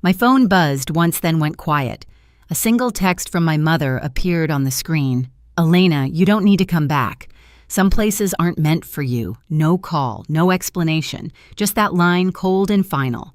My phone buzzed once, then went quiet. A single text from my mother appeared on the screen. "Elena, you don't need to come back. Some places aren't meant for you. No call, no explanation. Just that line, cold and final."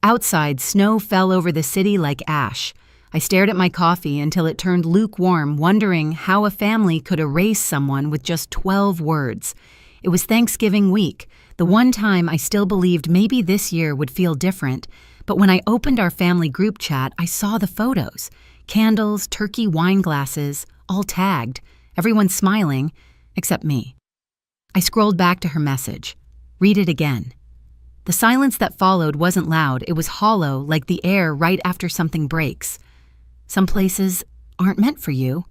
Outside, snow fell over the city like ash. I stared at my coffee until it turned lukewarm, wondering how a family could erase someone with just 12 words. It was Thanksgiving week, the one time I still believed maybe this year would feel different. But when I opened our family group chat, I saw the photos. Candles, turkey wine glasses, all tagged. Everyone smiling, except me. I scrolled back to her message. Read it again. The silence that followed wasn't loud, it was hollow, like the air right after something breaks. "Some places aren't meant for you."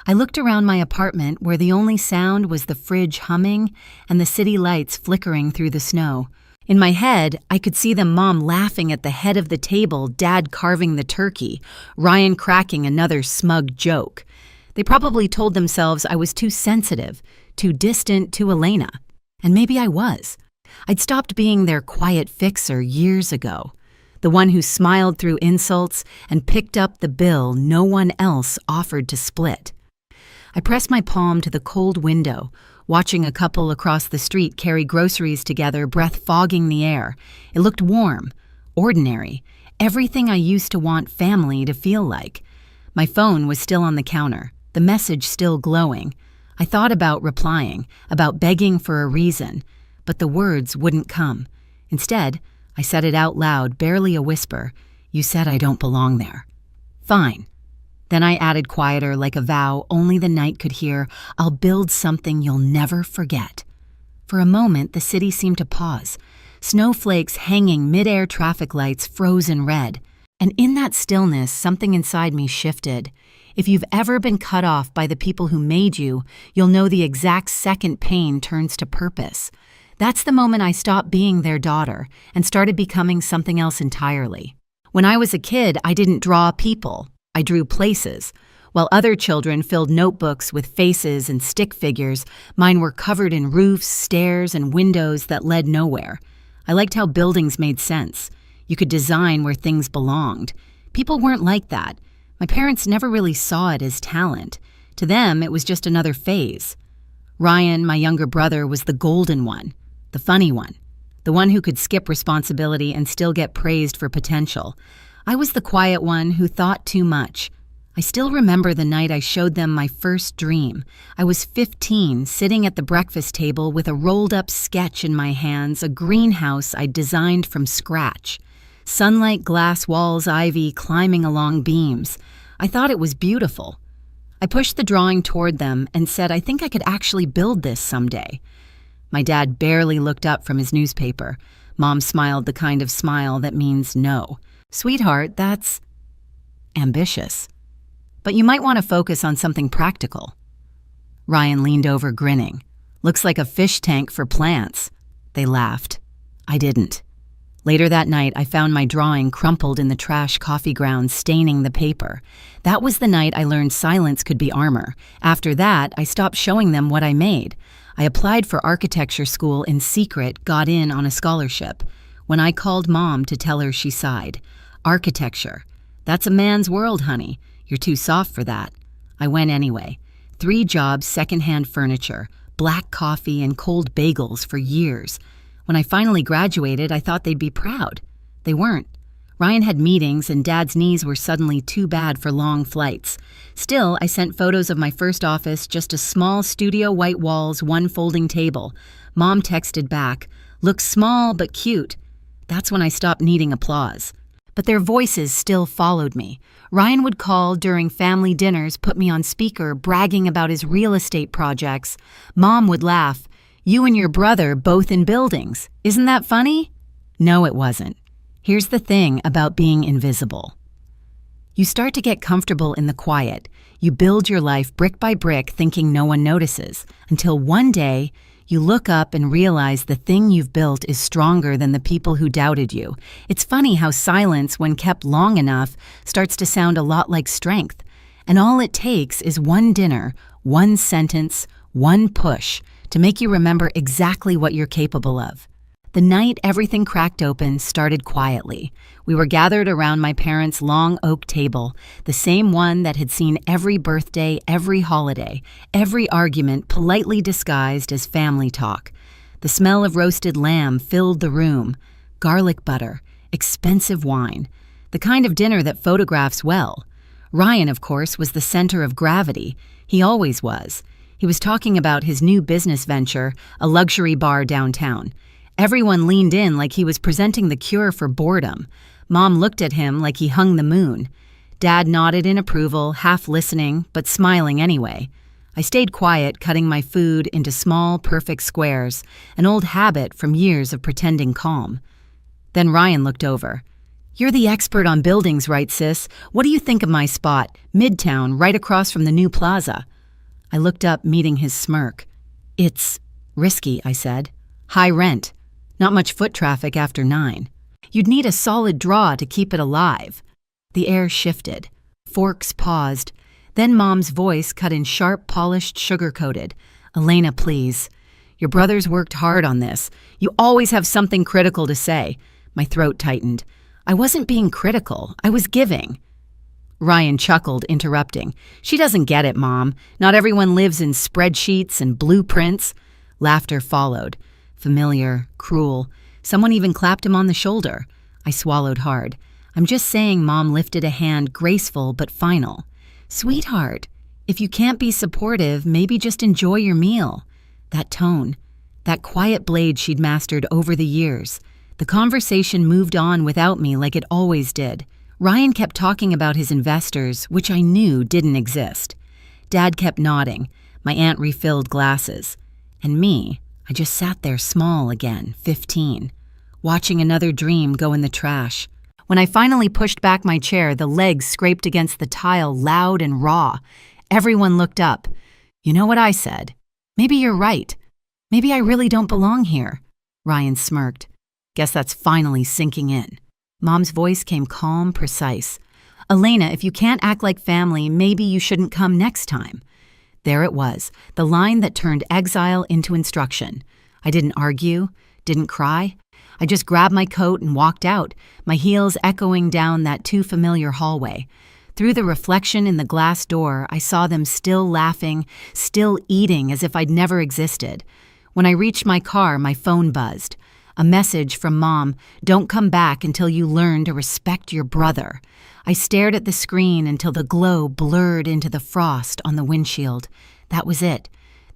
I looked around my apartment where the only sound was the fridge humming and the city lights flickering through the snow. In my head, I could see them, Mom laughing at the head of the table, Dad carving the turkey, Ryan cracking another smug joke. They probably told themselves I was too sensitive, too distant to Elena. And maybe I was. I'd stopped being their quiet fixer years ago, the one who smiled through insults and picked up the bill no one else offered to split. I pressed my palm to the cold window, watching a couple across the street carry groceries together, breath fogging the air. It looked warm, ordinary, everything I used to want family to feel like. My phone was still on the counter, the message still glowing. I thought about replying, about begging for a reason, but the words wouldn't come. Instead, I said it out loud, barely a whisper. "You said I don't belong there." "Fine." Then I added quieter, like a vow only the night could hear, "I'll build something you'll never forget." For a moment, the city seemed to pause. Snowflakes hanging mid-air, traffic lights frozen red. And in that stillness, something inside me shifted. If you've ever been cut off by the people who made you, you'll know the exact second pain turns to purpose. That's the moment I stopped being their daughter and started becoming something else entirely. When I was a kid, I didn't draw people. I drew places. While other children filled notebooks with faces and stick figures, mine were covered in roofs, stairs, and windows that led nowhere. I liked how buildings made sense. You could design where things belonged. People weren't like that. My parents never really saw it as talent. To them, it was just another phase. Ryan, my younger brother, was the golden one, the funny one, the one who could skip responsibility and still get praised for potential. I was the quiet one who thought too much. I still remember the night I showed them my first dream. I was 15, sitting at the breakfast table with a rolled-up sketch in my hands, a greenhouse I'd designed from scratch. Sunlight, glass walls, ivy climbing along beams. I thought it was beautiful. I pushed the drawing toward them and said, "I think I could actually build this someday." My dad barely looked up from his newspaper. Mom smiled the kind of smile that means no. "Sweetheart, that's ambitious. But you might want to focus on something practical." Ryan leaned over, grinning. "Looks like a fish tank for plants." They laughed. I didn't. Later that night, I found my drawing crumpled in the trash coffee grounds, staining the paper. That was the night I learned silence could be armor. After that, I stopped showing them what I made. I applied for architecture school in secret, got in on a scholarship. When I called Mom to tell her, she sighed. "Architecture. That's a man's world, honey. You're too soft for that." I went anyway. 3 jobs, secondhand furniture, black coffee, and cold bagels for years. When I finally graduated, I thought they'd be proud. They weren't. Ryan had meetings, and Dad's knees were suddenly too bad for long flights. Still, I sent photos of my first office, just a small studio, white walls, 1 folding table. Mom texted back, "Looks small but cute." That's when I stopped needing applause. But their voices still followed me. Ryan would call during family dinners, put me on speaker, bragging about his real estate projects. Mom would laugh. "You and your brother both in buildings. Isn't that funny?" No, it wasn't. Here's the thing about being invisible. You start to get comfortable in the quiet. You build your life brick by brick, thinking no one notices, until one day you look up and realize the thing you've built is stronger than the people who doubted you. It's funny how silence, when kept long enough, starts to sound a lot like strength. And all it takes is one dinner, one sentence, one push to make you remember exactly what you're capable of. The night everything cracked open started quietly. We were gathered around my parents' long oak table, the same one that had seen every birthday, every holiday, every argument politely disguised as family talk. The smell of roasted lamb filled the room, garlic butter, expensive wine, the kind of dinner that photographs well. Ryan, of course, was the center of gravity. He always was. He was talking about his new business venture, a luxury bar downtown. Everyone leaned in like he was presenting the cure for boredom. Mom looked at him like he hung the moon. Dad nodded in approval, half listening, but smiling anyway. I stayed quiet, cutting my food into small, perfect squares, an old habit from years of pretending calm. Then Ryan looked over. "You're the expert on buildings, right, sis? What do you think of my spot, Midtown, right across from the new plaza?" I looked up, meeting his smirk. "It's risky," I said. "High rent. Not much foot traffic after 9. You'd need a solid draw to keep it alive." The air shifted. Forks paused. Then Mom's voice cut in sharp, polished, sugar-coated. "Elena, please. Your brother's worked hard on this. You always have something critical to say." My throat tightened. I wasn't being critical. I was giving. Ryan chuckled, interrupting. "She doesn't get it, Mom. Not everyone lives in spreadsheets and blueprints." Laughter followed. Familiar, cruel. Someone even clapped him on the shoulder. I swallowed hard. "I'm just saying," Mom lifted a hand, graceful but final. "Sweetheart, if you can't be supportive, maybe just enjoy your meal." That tone, that quiet blade she'd mastered over the years. The conversation moved on without me like it always did. Ryan kept talking about his investors, which I knew didn't exist. Dad kept nodding. My aunt refilled glasses. And me, I just sat there small again, 15, watching another dream go in the trash. When I finally pushed back my chair, the legs scraped against the tile loud and raw. Everyone looked up. "You know what I said? Maybe you're right. Maybe I really don't belong here." Ryan smirked. "Guess that's finally sinking in." Mom's voice came calm, precise. "Elena, if you can't act like family, maybe you shouldn't come next time." There it was, the line that turned exile into instruction. I didn't argue, didn't cry. I just grabbed my coat and walked out, my heels echoing down that too familiar hallway. Through the reflection in the glass door, I saw them still laughing, still eating as if I'd never existed. When I reached my car, my phone buzzed. A message from Mom, "Don't come back until you learn to respect your brother." I stared at the screen until the glow blurred into the frost on the windshield. That was it.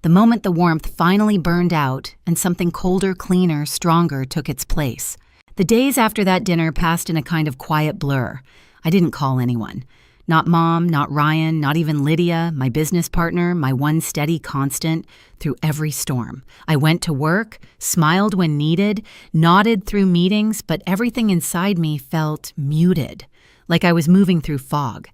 The moment the warmth finally burned out and something colder, cleaner, stronger took its place. The days after that dinner passed in a kind of quiet blur. I didn't call anyone. Not Mom, not Ryan, not even Lydia, my business partner, my one steady constant through every storm. I went to work, smiled when needed, nodded through meetings, but everything inside me felt muted, like I was moving through fog.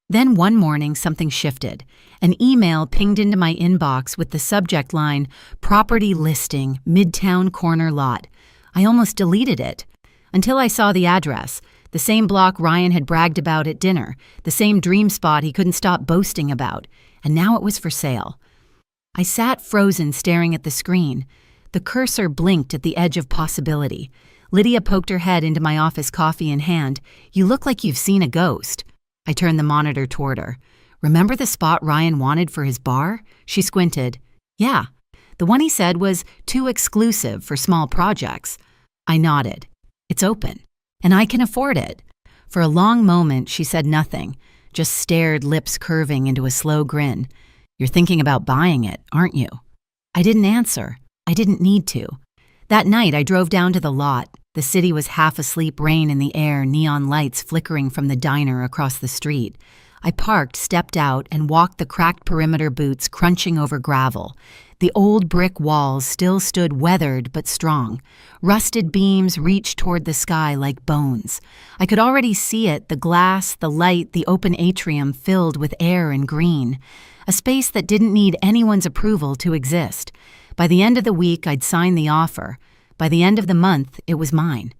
Then one morning, something shifted. An email pinged into my inbox with the subject line, "Property listing, Midtown corner lot." I almost deleted it, until I saw the address. The same block Ryan had bragged about at dinner, the same dream spot he couldn't stop boasting about, and now it was for sale. I sat frozen, staring at the screen. The cursor blinked at the edge of possibility. Lydia poked her head into my office, coffee in hand. "You look like you've seen a ghost." I turned the monitor toward her. "Remember the spot Ryan wanted for his bar?" She squinted. "Yeah. The one he said was too exclusive for small projects." I nodded. "It's open. And I can afford it." For a long moment, she said nothing, just stared, lips curving into a slow grin. "You're thinking about buying it, aren't you?" I didn't answer. I didn't need to. That night, I drove down to the lot. The city was half asleep, rain in the air, neon lights flickering from the diner across the street. I parked, stepped out, and walked the cracked perimeter boots crunching over gravel. The old brick walls still stood weathered but strong. Rusted beams reached toward the sky like bones. I could already see it, the glass, the light, the open atrium filled with air and green. A space that didn't need anyone's approval to exist. By the end of the week, I'd signed the offer. By the end of the month, it was mine.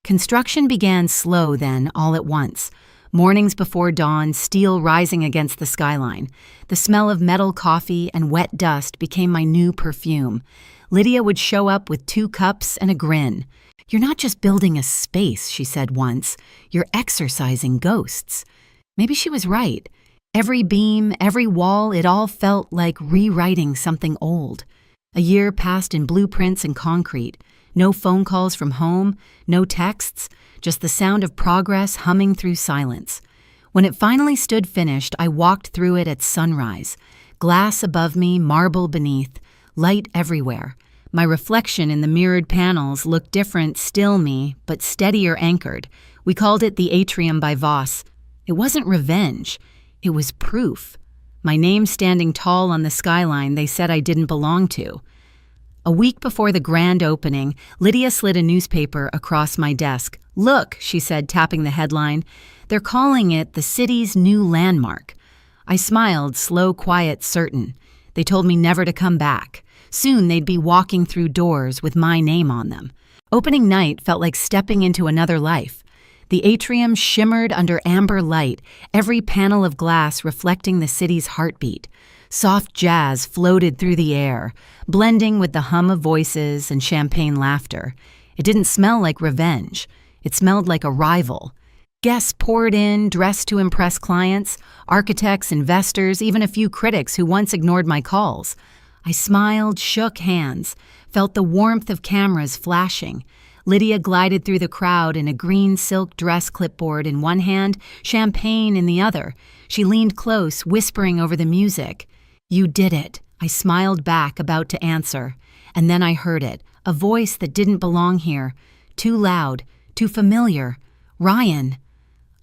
Construction began slow then, all at once. Mornings before dawn, steel rising against the skyline. The smell of metal coffee and wet dust became my new perfume. Lydia would show up with 2 cups and a grin. "You're not just building a space," she said once. "You're exorcising ghosts." Maybe she was right. Every beam, every wall, it all felt like rewriting something old. A year passed in blueprints and concrete. No phone calls from home, no texts, just the sound of progress humming through silence. When it finally stood finished, I walked through it at sunrise. Glass above me, marble beneath, light everywhere. My reflection in the mirrored panels looked different, still me, but steadier anchored. We called it the Atrium by Voss. It wasn't revenge. It was proof. My name standing tall on the skyline they said I didn't belong to. A week before the grand opening, Lydia slid a newspaper across my desk. "Look," she said, tapping the headline. "They're calling it the city's new landmark." I smiled, slow, quiet, certain. They told me never to come back. Soon they'd be walking through doors with my name on them. Opening night felt like stepping into another life. The atrium shimmered under amber light, every panel of glass reflecting the city's heartbeat. Soft jazz floated through the air, blending with the hum of voices and champagne laughter. It didn't smell like revenge. It smelled like arrival. Guests poured in, dressed to impress clients, architects, investors, even a few critics who once ignored my calls. I smiled, shook hands, felt the warmth of cameras flashing. Lydia glided through the crowd in a green silk dress, clipboard in one hand, champagne in the other. She leaned close, whispering over the music. "You did it," I smiled back, about to answer. And then I heard it, a voice that didn't belong here. Too loud, too familiar. "Ryan."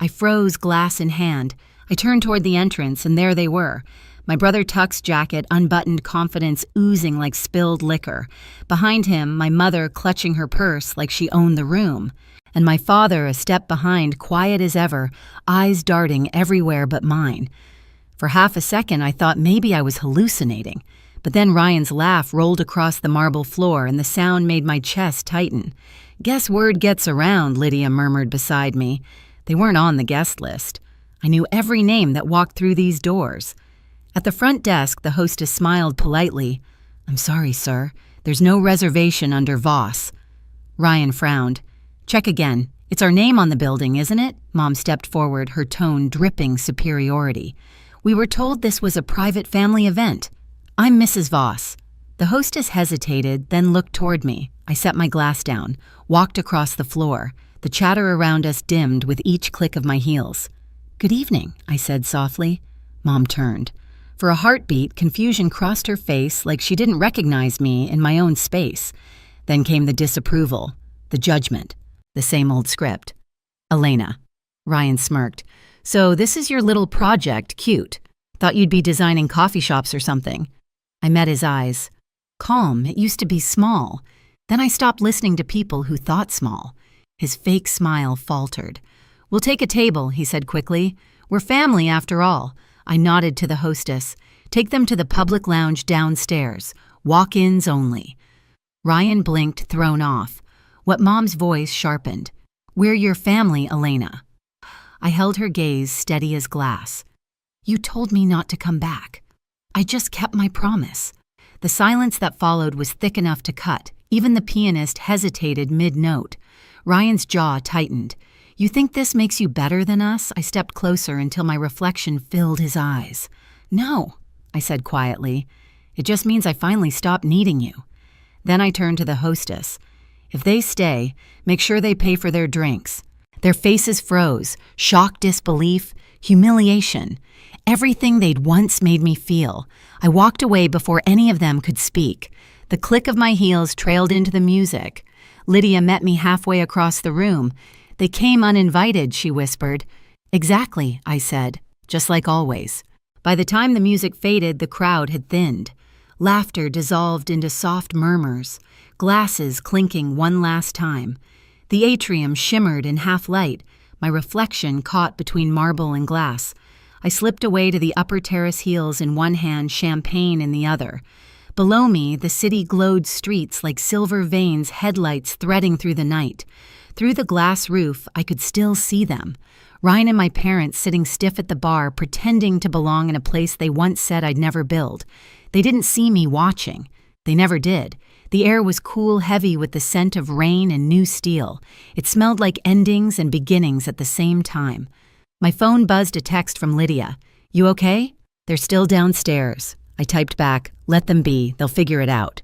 I froze, glass in hand. I turned toward the entrance, and there they were. My brother Tuck's jacket unbuttoned, confidence oozing like spilled liquor. Behind him, my mother clutching her purse like she owned the room. And my father a step behind, quiet as ever, eyes darting everywhere but mine. For half a second, I thought maybe I was hallucinating. But then Ryan's laugh rolled across the marble floor, and the sound made my chest tighten. "Guess word gets around," Lydia murmured beside me. They weren't on the guest list. I knew every name that walked through these doors. At the front desk, the hostess smiled politely. "I'm sorry, sir. There's no reservation under Voss." Ryan frowned. "Check again. It's our name on the building, isn't it?" Mom stepped forward, her tone dripping superiority. "We were told this was a private family event. I'm Mrs. Voss." The hostess hesitated, then looked toward me. I set my glass down, walked across the floor. The chatter around us dimmed with each click of my heels. "Good evening," I said softly. Mom turned. For a heartbeat, confusion crossed her face like she didn't recognize me in my own space. Then came the disapproval, the judgment, the same old script. "Elena." Ryan smirked. "So this is your little project, cute. Thought you'd be designing coffee shops or something." I met his eyes. Calm, it used to be small. Then I stopped listening to people who thought small. His fake smile faltered. "We'll take a table," he said quickly. "We're family after all." I nodded to the hostess. "Take them to the public lounge downstairs. Walk-ins only." Ryan blinked, thrown off. What Mom's voice sharpened. "We're your family, Elena." I held her gaze steady as glass. "You told me not to come back. I just kept my promise." The silence that followed was thick enough to cut. Even the pianist hesitated mid-note. Ryan's jaw tightened. "You think this makes you better than us?" I stepped closer until my reflection filled his eyes. "No," I said quietly. "It just means I finally stopped needing you." Then I turned to the hostess. "If they stay, make sure they pay for their drinks." Their faces froze, shock, disbelief, humiliation. Everything they'd once made me feel. I walked away before any of them could speak. The click of my heels trailed into the music. Lydia met me halfway across the room. "They came uninvited," she whispered. "Exactly," I said, just like always. By the time the music faded, the crowd had thinned. Laughter dissolved into soft murmurs, glasses clinking one last time. The atrium shimmered in half-light, my reflection caught between marble and glass. I slipped away to the upper terrace, heels in one hand, champagne in the other. Below me, the city glowed streets like silver veins, headlights threading through the night. Through the glass roof, I could still see them. Ryan and my parents sitting stiff at the bar, pretending to belong in a place they once said I'd never build. They didn't see me watching. They never did. The air was cool, heavy with the scent of rain and new steel. It smelled like endings and beginnings at the same time. My phone buzzed a text from Lydia. "You okay?" "They're still downstairs." I typed back, "Let them be, they'll figure it out."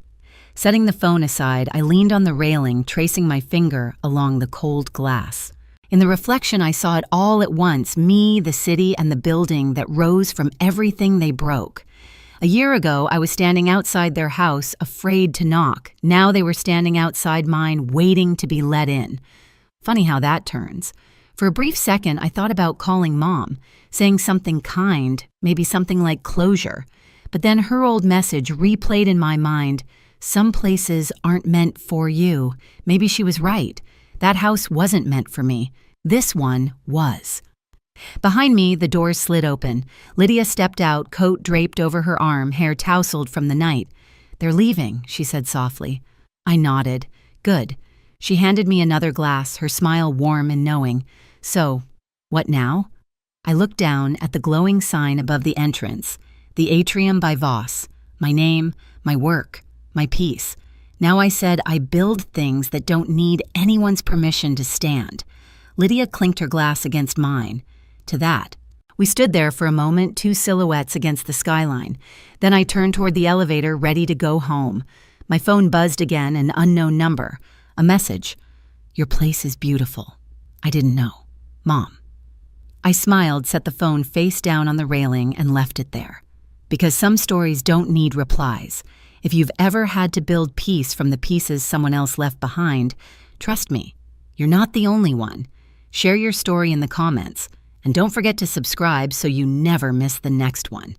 Setting the phone aside, I leaned on the railing, tracing my finger along the cold glass. In the reflection, I saw it all at once, me, the city, and the building that rose from everything they broke. A year ago, I was standing outside their house, afraid to knock. Now they were standing outside mine, waiting to be let in. Funny how that turns. For a brief second, I thought about calling Mom, saying something kind, maybe something like closure. But then her old message replayed in my mind. Some places aren't meant for you. Maybe she was right. That house wasn't meant for me. This one was. Behind me, the doors slid open. Lydia stepped out, coat draped over her arm, hair tousled from the night. "They're leaving," she said softly. I nodded. "Good." She handed me another glass, her smile warm and knowing. "So, what now?" I looked down at the glowing sign above the entrance. The Atrium by Voss. My name, my work, my peace. Now I said I build things that don't need anyone's permission to stand. Lydia clinked her glass against mine. To that. We stood there for a moment, two silhouettes against the skyline. Then I turned toward the elevator, ready to go home. My phone buzzed again, an unknown number. A message. "Your place is beautiful." I didn't know. Mom. I smiled, set the phone face down on the railing, and left it there. Because some stories don't need replies. If you've ever had to build peace from the pieces someone else left behind, trust me, you're not the only one. Share your story in the comments. And don't forget to subscribe so you never miss the next one.